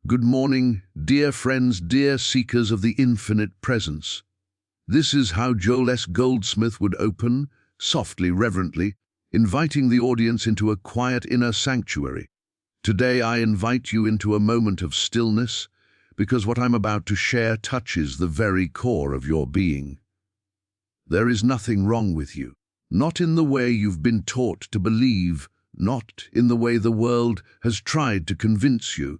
Good morning, dear friends, dear seekers of the infinite presence. This is how Joel S. Goldsmith would open, softly, reverently, inviting the audience into a quiet inner sanctuary. Today I invite you into a moment of stillness, because what I'm about to share touches the very core of your being. There is nothing wrong with you, not in the way you've been taught to believe, not in the way the world has tried to convince you,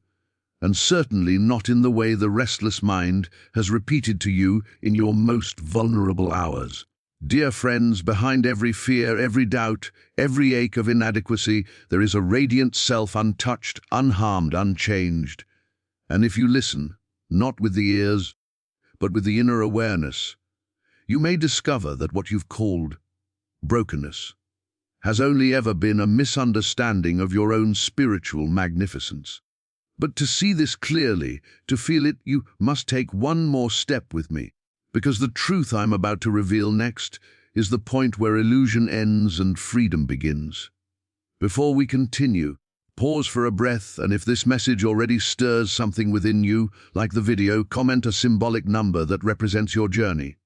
and certainly not in the way the restless mind has repeated to you in your most vulnerable hours. Dear friends, behind every fear, every doubt, every ache of inadequacy, there is a radiant self, untouched, unharmed, unchanged. And if you listen, not with the ears, but with the inner awareness, you may discover that what you've called brokenness has only ever been a misunderstanding of your own spiritual magnificence. But to see this clearly, to feel it, you must take one more step with me, because the truth I'm about to reveal next is the point where illusion ends and freedom begins. Before we continue, pause for a breath, and if this message already stirs something within you, like the video, comment a symbolic number that represents your journey.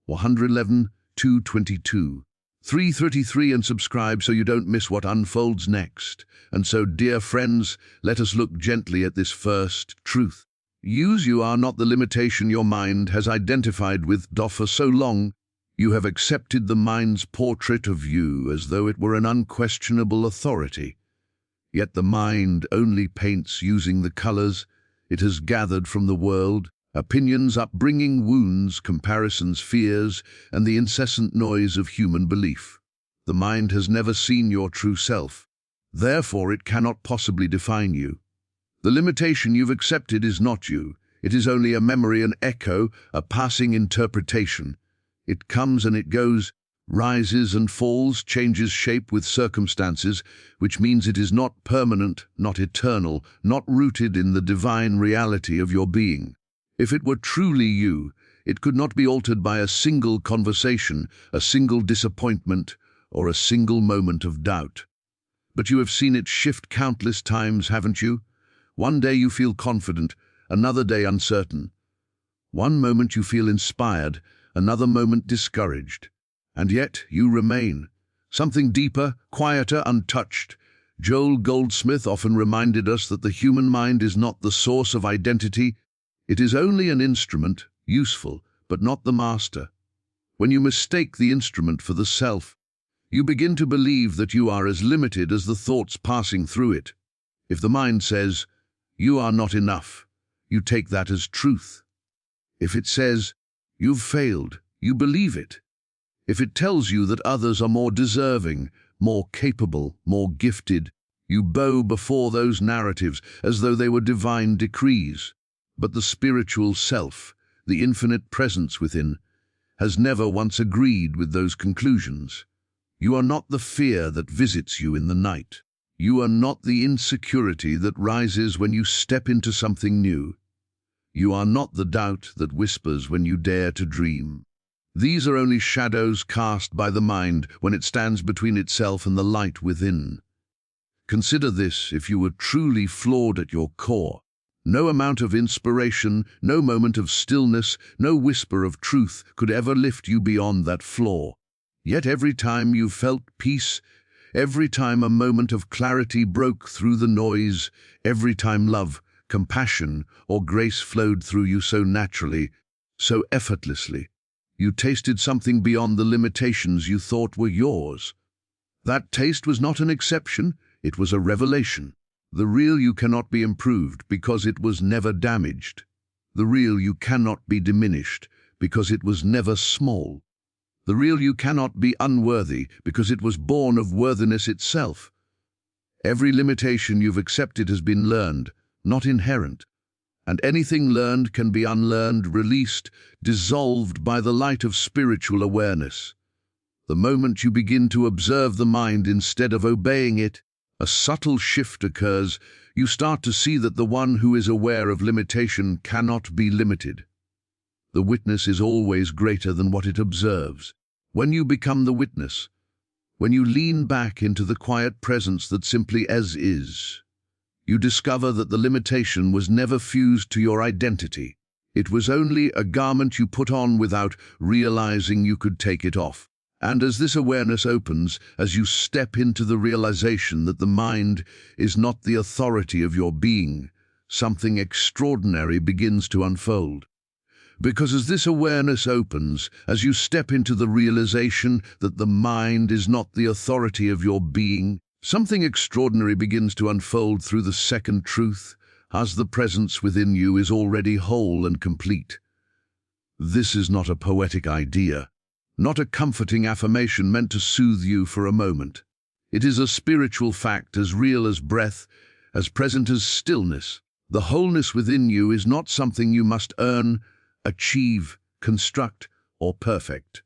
111, 222. 333 and subscribe so you don't miss what unfolds next. And so, dear friends, let us look gently at this first truth. You are not the limitation your mind has identified with for so long. You have accepted the mind's portrait of you as though it were an unquestionable authority. Yet the mind only paints using the colors it has gathered from the world, opinions, upbringing, wounds, comparisons, fears, and the incessant noise of human belief. The mind has never seen your true self. Therefore, it cannot possibly define you. The limitation you've accepted is not you. It is only a memory, an echo, a passing interpretation. It comes and it goes, rises and falls, changes shape with circumstances, which means it is not permanent, not eternal, not rooted in the divine reality of your being. If it were truly you, it could not be altered by a single conversation, a single disappointment, or a single moment of doubt. But you have seen it shift countless times, haven't you? One day you feel confident, another day uncertain. One moment you feel inspired, another moment discouraged. And yet you remain. Something deeper, quieter, untouched. Joel Goldsmith often reminded us that the human mind is not the source of identity. It is only an instrument, useful, but not the master. When you mistake the instrument for the self, you begin to believe that you are as limited as the thoughts passing through it. If the mind says, "You are not enough," you take that as truth. If it says, "You've failed," you believe it. If it tells you that others are more deserving, more capable, more gifted, you bow before those narratives as though they were divine decrees. But the spiritual self, the infinite presence within, has never once agreed with those conclusions. You are not the fear that visits you in the night. You are not the insecurity that rises when you step into something new. You are not the doubt that whispers when you dare to dream. These are only shadows cast by the mind when it stands between itself and the light within. Consider this: if you were truly flawed at your core, no amount of inspiration, no moment of stillness, no whisper of truth could ever lift you beyond that flaw. Yet every time you felt peace, every time a moment of clarity broke through the noise, every time love, compassion, or grace flowed through you so naturally, so effortlessly, you tasted something beyond the limitations you thought were yours. That taste was not an exception, it was a revelation. The real you cannot be improved because it was never damaged. The real you cannot be diminished because it was never small. The real you cannot be unworthy because it was born of worthiness itself. Every limitation you've accepted has been learned, not inherent. And anything learned can be unlearned, released, dissolved by the light of spiritual awareness. The moment you begin to observe the mind instead of obeying it, a subtle shift occurs. You start to see that the one who is aware of limitation cannot be limited. The witness is always greater than what it observes. When you become the witness, when you lean back into the quiet presence that simply as is, you discover that the limitation was never fused to your identity. It was only a garment you put on without realizing you could take it off. And as this awareness opens, as you step into the realization that the mind is not the authority of your being, something extraordinary begins to unfold. Because as this awareness opens, as you step into the realization that the mind is not the authority of your being, something extraordinary begins to unfold through the second truth, as the presence within you is already whole and complete. This is not a poetic idea, not a comforting affirmation meant to soothe you for a moment. It is a spiritual fact as real as breath, as present as stillness. The wholeness within you is not something you must earn, achieve, construct, or perfect.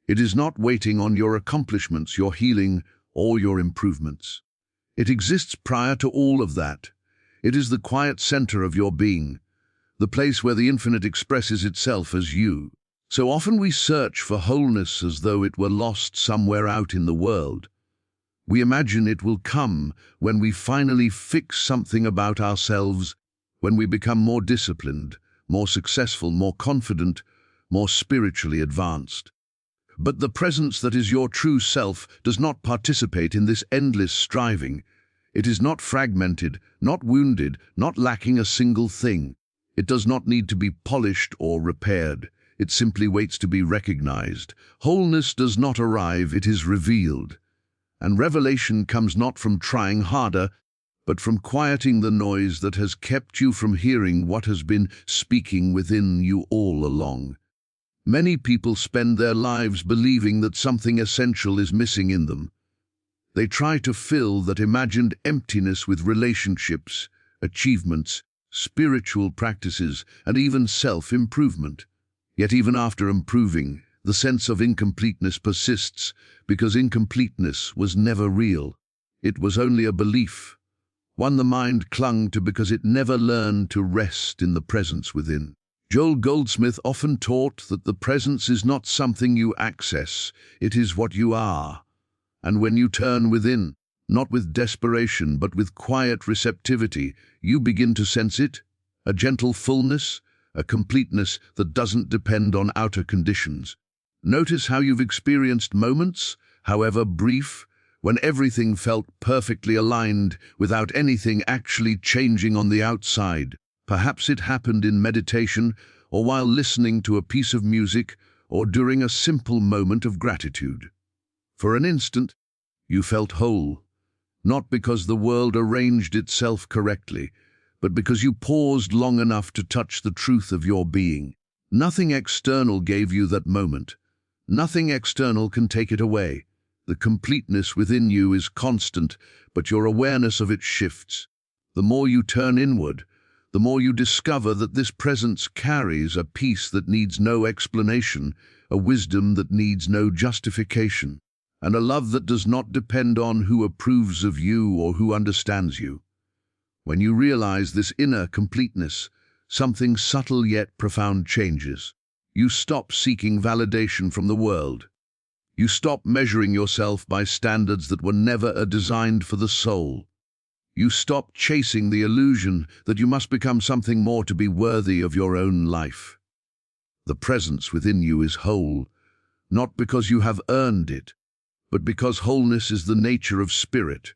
It is not waiting on your accomplishments, your healing, or your improvements. It exists prior to all of that. It is the quiet center of your being, the place where the infinite expresses itself as you. So often we search for wholeness as though it were lost somewhere out in the world. We imagine it will come when we finally fix something about ourselves, when we become more disciplined, more successful, more confident, more spiritually advanced. But the presence that is your true self does not participate in this endless striving. It is not fragmented, not wounded, not lacking a single thing. It does not need to be polished or repaired. It simply waits to be recognized. Wholeness does not arrive, it is revealed. And revelation comes not from trying harder, but from quieting the noise that has kept you from hearing what has been speaking within you all along. Many people spend their lives believing that something essential is missing in them. They try to fill that imagined emptiness with relationships, achievements, spiritual practices, and even self-improvement. Yet even after improving, the sense of incompleteness persists because incompleteness was never real. It was only a belief, one the mind clung to because it never learned to rest in the presence within. Goldsmith often taught that the presence is not something you access, it is what you are. And when you turn within, not with desperation but with quiet receptivity, you begin to sense it, a gentle fullness, a completeness that doesn't depend on outer conditions. Notice how you've experienced moments, however brief, when everything felt perfectly aligned without anything actually changing on the outside. Perhaps it happened in meditation, or while listening to a piece of music, or during a simple moment of gratitude. For an instant, you felt whole, not because the world arranged itself correctly, but because you paused long enough to touch the truth of your being. Nothing external gave you that moment. Nothing external can take it away. The completeness within you is constant, but your awareness of it shifts. The more you turn inward, the more you discover that this presence carries a peace that needs no explanation, a wisdom that needs no justification, and a love that does not depend on who approves of you or who understands you. When you realize this inner completeness, something subtle yet profound changes. You stop seeking validation from the world. You stop measuring yourself by standards that were never designed for the soul. You stop chasing the illusion that you must become something more to be worthy of your own life. The presence within you is whole, not because you have earned it, but because wholeness is the nature of spirit.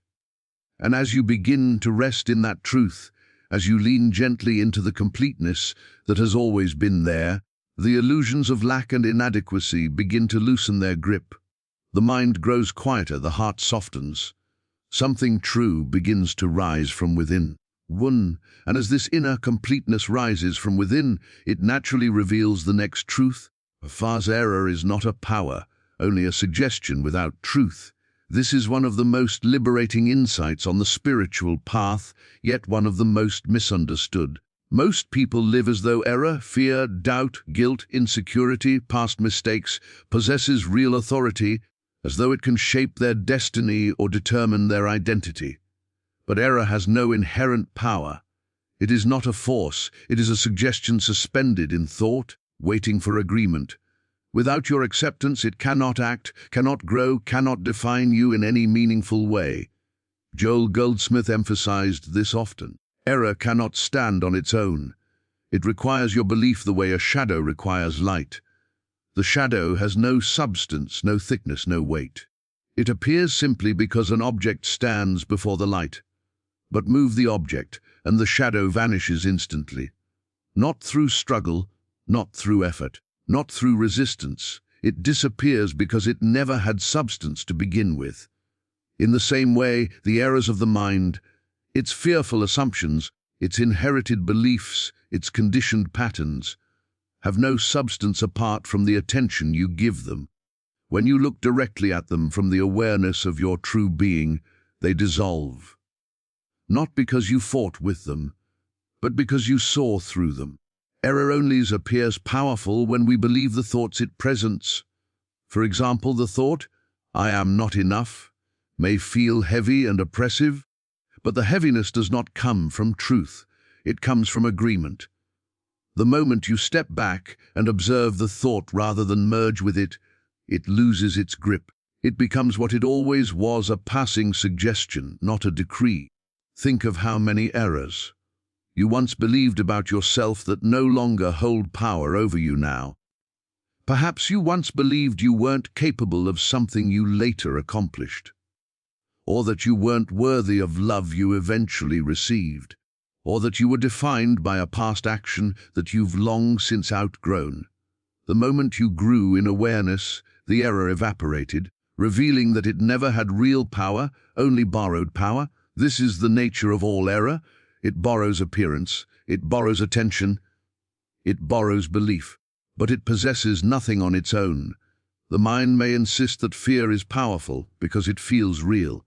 And as you begin to rest in that truth, as you lean gently into the completeness that has always been there, the illusions of lack and inadequacy begin to loosen their grip. The mind grows quieter, the heart softens. Something true begins to rise from within. And as this inner completeness rises from within, it naturally reveals the next truth. A false error is not a power, only a suggestion without truth. This is one of the most liberating insights on the spiritual path, yet one of the most misunderstood. Most people live as though error, fear, doubt, guilt, insecurity, past mistakes possesses real authority, as though it can shape their destiny or determine their identity. But error has no inherent power. It is not a force, it is a suggestion suspended in thought, waiting for agreement. Without your acceptance, it cannot act, cannot grow, cannot define you in any meaningful way. Joel Goldsmith emphasized this often. Error cannot stand on its own. It requires your belief the way a shadow requires light. The shadow has no substance, no thickness, no weight. It appears simply because an object stands before the light. But move the object, and the shadow vanishes instantly. Not through struggle, not through effort, not through resistance. It disappears because it never had substance to begin with. In the same way, the errors of the mind, its fearful assumptions, its inherited beliefs, its conditioned patterns, have no substance apart from the attention you give them. When you look directly at them from the awareness of your true being, they dissolve. Not because you fought with them, but because you saw through them. Error only appears powerful when we believe the thoughts it presents. For example, the thought, "I am not enough," may feel heavy and oppressive, but the heaviness does not come from truth. It comes from agreement. The moment you step back and observe the thought rather than merge with it, it loses its grip. It becomes what it always was, a passing suggestion, not a decree. Think of how many errors you once believed about yourself that no longer hold power over you now. Perhaps you once believed you weren't capable of something you later accomplished, or that you weren't worthy of love you eventually received, or that you were defined by a past action that you've long since outgrown. The moment you grew in awareness, the error evaporated, revealing that it never had real power, only borrowed power. This is the nature of all error. It borrows appearance, it borrows attention, it borrows belief, but it possesses nothing on its own. The mind may insist that fear is powerful because it feels real,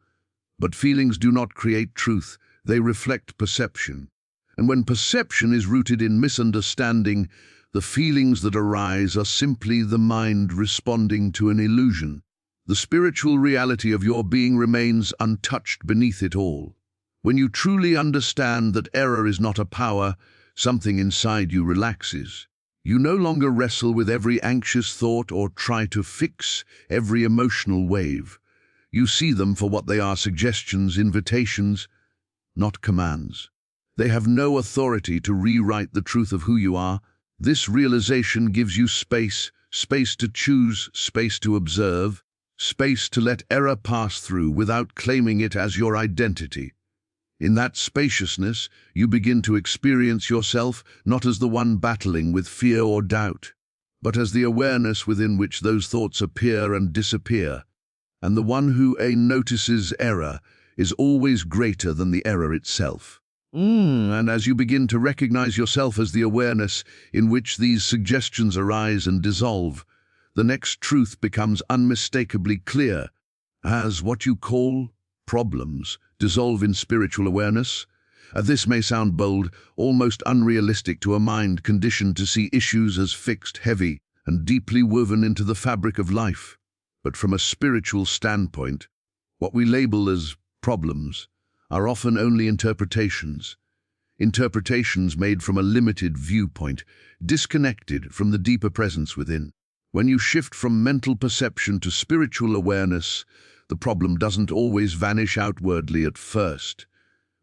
but feelings do not create truth, they reflect perception. And when perception is rooted in misunderstanding, the feelings that arise are simply the mind responding to an illusion. The spiritual reality of your being remains untouched beneath it all. When you truly understand that error is not a power, something inside you relaxes. You no longer wrestle with every anxious thought or try to fix every emotional wave. You see them for what they are: suggestions, invitations, not commands. They have no authority to rewrite the truth of who you are. This realization gives you space, space to choose, space to observe, space to let error pass through without claiming it as your identity. In that spaciousness, you begin to experience yourself not as the one battling with fear or doubt, but as the awareness within which those thoughts appear and disappear. And the one who notices error is always greater than the error itself. And as you begin to recognize yourself as the awareness in which these suggestions arise and dissolve, the next truth becomes unmistakably clear, as what you call problems dissolve in spiritual awareness. This may sound bold, almost unrealistic to a mind conditioned to see issues as fixed, heavy, and deeply woven into the fabric of life. But from a spiritual standpoint, what we label as problems are often only interpretations. Interpretations made from a limited viewpoint, disconnected from the deeper presence within. When you shift from mental perception to spiritual awareness, the problem doesn't always vanish outwardly at first,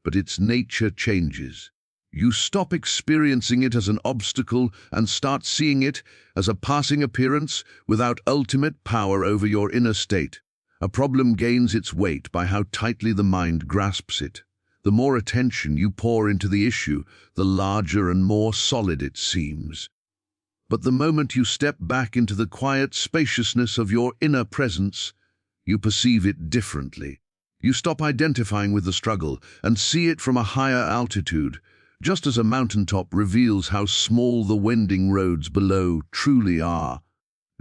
but its nature changes. You stop experiencing it as an obstacle and start seeing it as a passing appearance without ultimate power over your inner state. A problem gains its weight by how tightly the mind grasps it. The more attention you pour into the issue, the larger and more solid it seems. But the moment you step back into the quiet spaciousness of your inner presence, you perceive it differently. You stop identifying with the struggle and see it from a higher altitude, just as a mountaintop reveals how small the winding roads below truly are.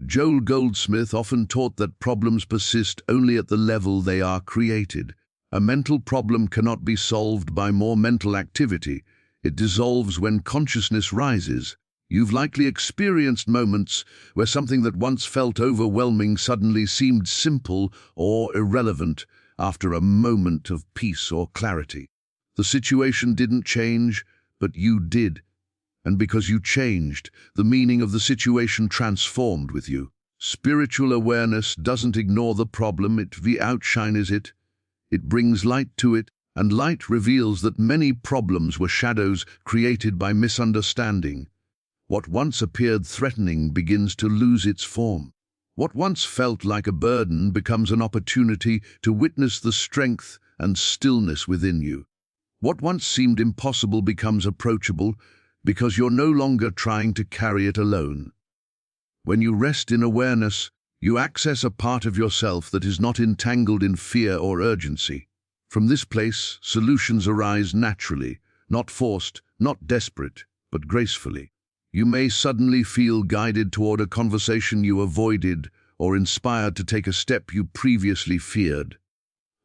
Joel Goldsmith often taught that problems persist only at the level they are created. A mental problem cannot be solved by more mental activity. It dissolves when consciousness rises. You've likely experienced moments where something that once felt overwhelming suddenly seemed simple or irrelevant after a moment of peace or clarity. The situation didn't change, but you did. And because you changed, the meaning of the situation transformed with you. Spiritual awareness doesn't ignore the problem, it outshines it. It brings light to it, and light reveals that many problems were shadows created by misunderstanding. What once appeared threatening begins to lose its form. What once felt like a burden becomes an opportunity to witness the strength and stillness within you. What once seemed impossible becomes approachable because you're no longer trying to carry it alone. When you rest in awareness, you access a part of yourself that is not entangled in fear or urgency. From this place, solutions arise naturally, not forced, not desperate, but gracefully. You may suddenly feel guided toward a conversation you avoided or inspired to take a step you previously feared.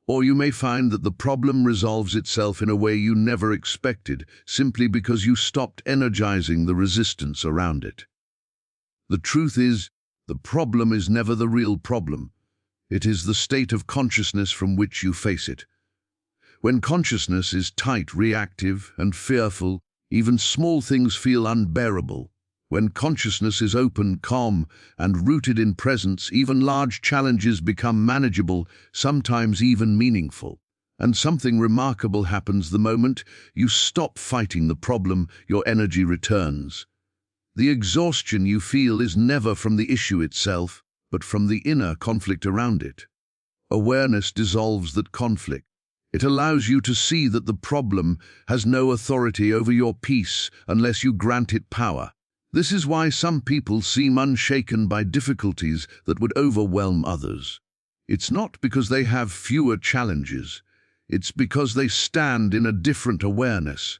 Or you may find that the problem resolves itself in a way you never expected, simply because you stopped energizing the resistance around it. The truth is, the problem is never the real problem. It is the state of consciousness from which you face it. When consciousness is tight, reactive, and fearful, even small things feel unbearable. When consciousness is open, calm, and rooted in presence, even large challenges become manageable, sometimes even meaningful. And something remarkable happens the moment you stop fighting the problem, your energy returns. The exhaustion you feel is never from the issue itself, but from the inner conflict around it. Awareness dissolves that conflict. It allows you to see that the problem has no authority over your peace unless you grant it power. This is why some people seem unshaken by difficulties that would overwhelm others. It's not because they have fewer challenges. It's because they stand in a different awareness.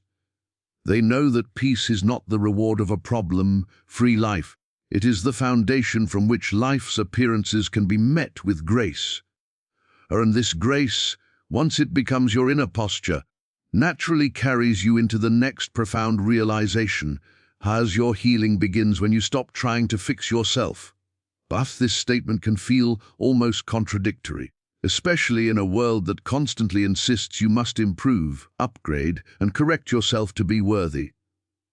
They know that peace is not the reward of a problem-free life. It is the foundation from which life's appearances can be met with grace. And this grace, once it becomes your inner posture, naturally carries you into the next profound realization, as your healing begins when you stop trying to fix yourself. But this statement can feel almost contradictory, especially in a world that constantly insists you must improve, upgrade, and correct yourself to be worthy.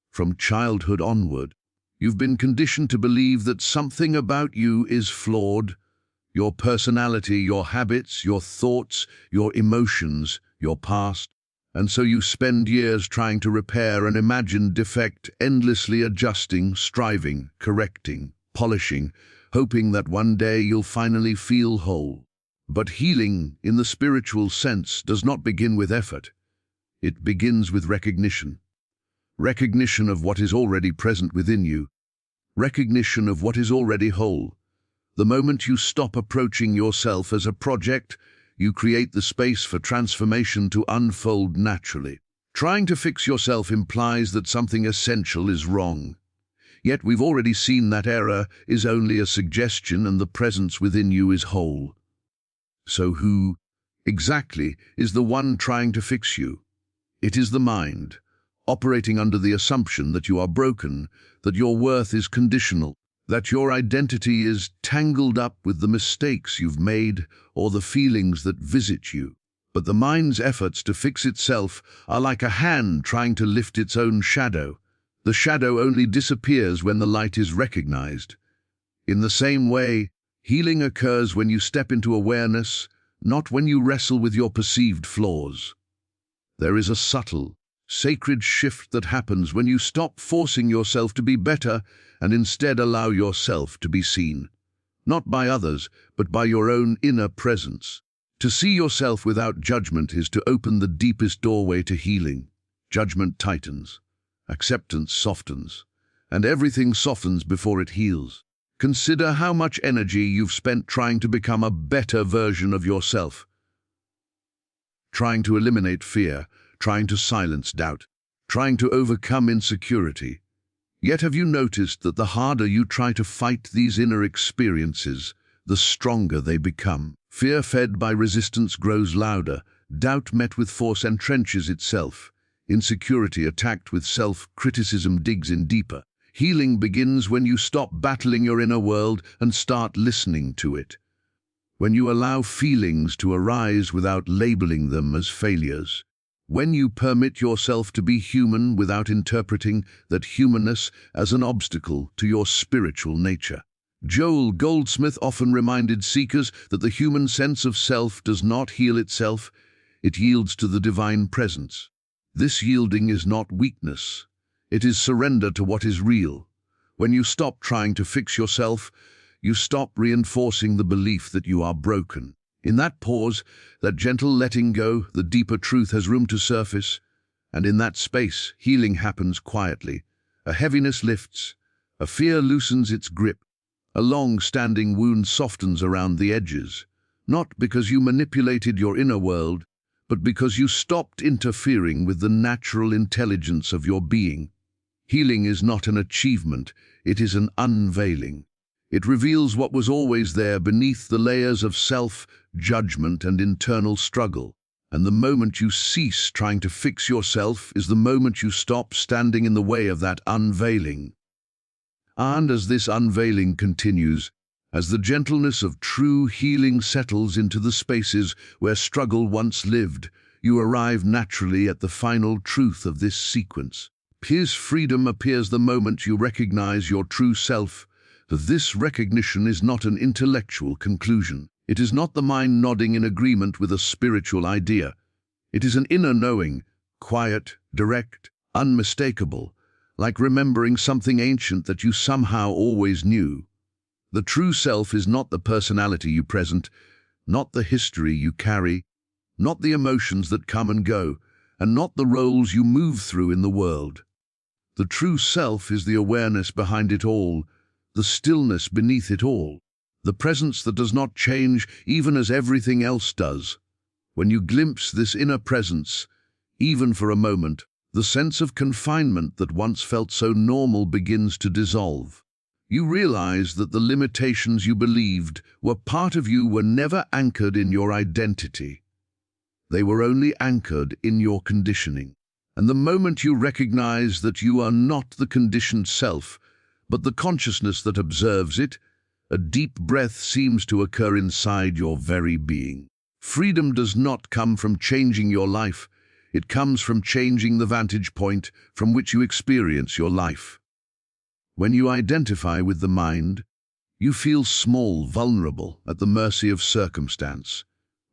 From childhood onward, you've been conditioned to believe that something about you is flawed. Your personality, your habits, your thoughts, your emotions, your past. And so you spend years trying to repair an imagined defect, endlessly adjusting, striving, correcting, polishing, hoping that one day you'll finally feel whole. But healing, in the spiritual sense, does not begin with effort. It begins with recognition. Recognition of what is already present within you. Recognition of what is already whole. The moment you stop approaching yourself as a project, you create the space for transformation to unfold naturally. Trying to fix yourself implies that something essential is wrong. Yet we've already seen that error is only a suggestion and the presence within you is whole. So who, exactly, is the one trying to fix you? It is the mind, operating under the assumption that you are broken, that your worth is conditional, that your identity is tangled up with the mistakes you've made or the feelings that visit you. But the mind's efforts to fix itself are like a hand trying to lift its own shadow. The shadow only disappears when the light is recognized. In the same way, healing occurs when you step into awareness, not when you wrestle with your perceived flaws. There is a subtle, sacred shift that happens when you stop forcing yourself to be better and instead allow yourself to be seen, not by others, but by your own inner presence. To see yourself without judgment is to open the deepest doorway to healing. Judgment tightens, acceptance softens, and everything softens before it heals. Consider how much energy you've spent trying to become a better version of yourself, trying to eliminate fear, trying to silence doubt, trying to overcome insecurity. Yet have you noticed that the harder you try to fight these inner experiences, the stronger they become? Fear fed by resistance grows louder, doubt met with force entrenches itself, insecurity attacked with self-criticism digs in deeper. Healing begins when you stop battling your inner world and start listening to it. When you allow feelings to arise without labeling them as failures. When you permit yourself to be human without interpreting that humanness as an obstacle to your spiritual nature. Goldsmith often reminded seekers that the human sense of self does not heal itself, it yields to the divine presence. This yielding is not weakness. It is surrender to what is real. When you stop trying to fix yourself, you stop reinforcing the belief that you are broken. In that pause, that gentle letting go, the deeper truth has room to surface, and in that space, healing happens quietly. A heaviness lifts, a fear loosens its grip, a long-standing wound softens around the edges, not because you manipulated your inner world, but because you stopped interfering with the natural intelligence of your being. Healing is not an achievement, it is an unveiling. It reveals what was always there beneath the layers of self-judgment and internal struggle. And the moment you cease trying to fix yourself is the moment you stop standing in the way of that unveiling. And as this unveiling continues, as the gentleness of true healing settles into the spaces where struggle once lived, you arrive naturally at the final truth of this sequence. His freedom appears the moment you recognize your true self. This recognition is not an intellectual conclusion. It is not the mind nodding in agreement with a spiritual idea. It is an inner knowing, quiet, direct, unmistakable, like remembering something ancient that you somehow always knew. The true self is not the personality you present, not the history you carry, not the emotions that come and go, and not the roles you move through in the world. The true self is the awareness behind it all, the stillness beneath it all, the presence that does not change even as everything else does. When you glimpse this inner presence, even for a moment, the sense of confinement that once felt so normal begins to dissolve. You realize that the limitations you believed were part of you were never anchored in your identity. They were only anchored in your conditioning. And the moment you recognize that you are not the conditioned self, but the consciousness that observes it, a deep breath seems to occur inside your very being. Freedom does not come from changing your life. It comes from changing the vantage point from which you experience your life. When you identify with the mind, you feel small, vulnerable, at the mercy of circumstance.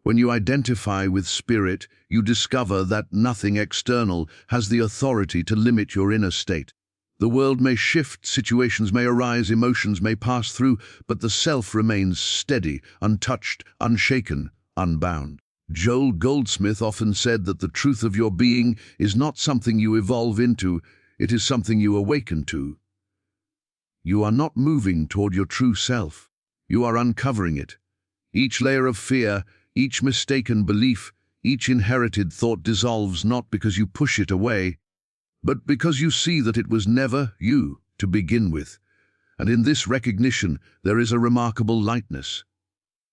When you identify with spirit, you discover that nothing external has the authority to limit your inner state. The world may shift, situations may arise, emotions may pass through, but the self remains steady, untouched, unshaken, unbound. Joel Goldsmith often said that the truth of your being is not something you evolve into, it is something you awaken to. You are not moving toward your true self. You are uncovering it. Each layer of fear, each mistaken belief, each inherited thought dissolves not because you push it away, but because you see that it was never you to begin with. And in this recognition, there is a remarkable lightness.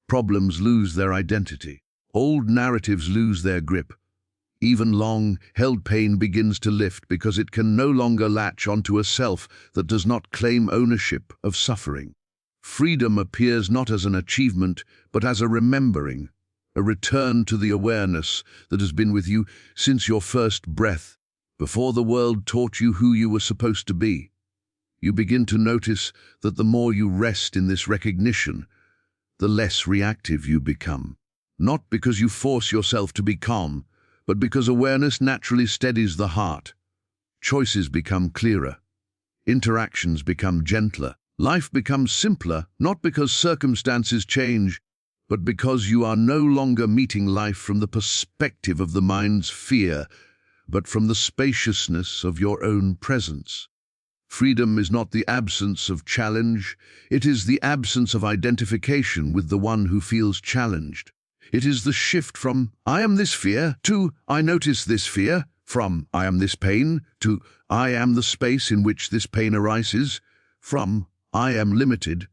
Problems lose their identity. Old narratives lose their grip. Even long-held pain begins to lift because it can no longer latch onto a self that does not claim ownership of suffering. Freedom appears not as an achievement, but as a remembering, a return to the awareness that has been with you since your first breath, before the world taught you who you were supposed to be. You begin to notice that the more you rest in this recognition, the less reactive you become. Not because you force yourself to be calm, but because awareness naturally steadies the heart. Choices become clearer. Interactions become gentler. Life becomes simpler, not because circumstances change, but because you are no longer meeting life from the perspective of the mind's fear, but from the spaciousness of your own presence. Freedom is not the absence of challenge, it is the absence of identification with the one who feels challenged. It is the shift from, I am this fear, to, I notice this fear, from, I am this pain, to, I am the space in which this pain arises, from, I am limited,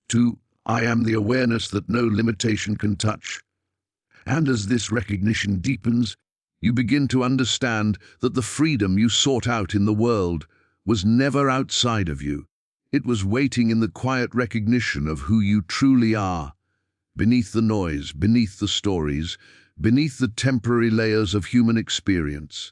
to, I am the awareness that no limitation can touch. And as this recognition deepens, you begin to understand that the freedom you sought out in the world was never outside of you. It was waiting in the quiet recognition of who you truly are. Beneath the noise, beneath the stories, beneath the temporary layers of human experience.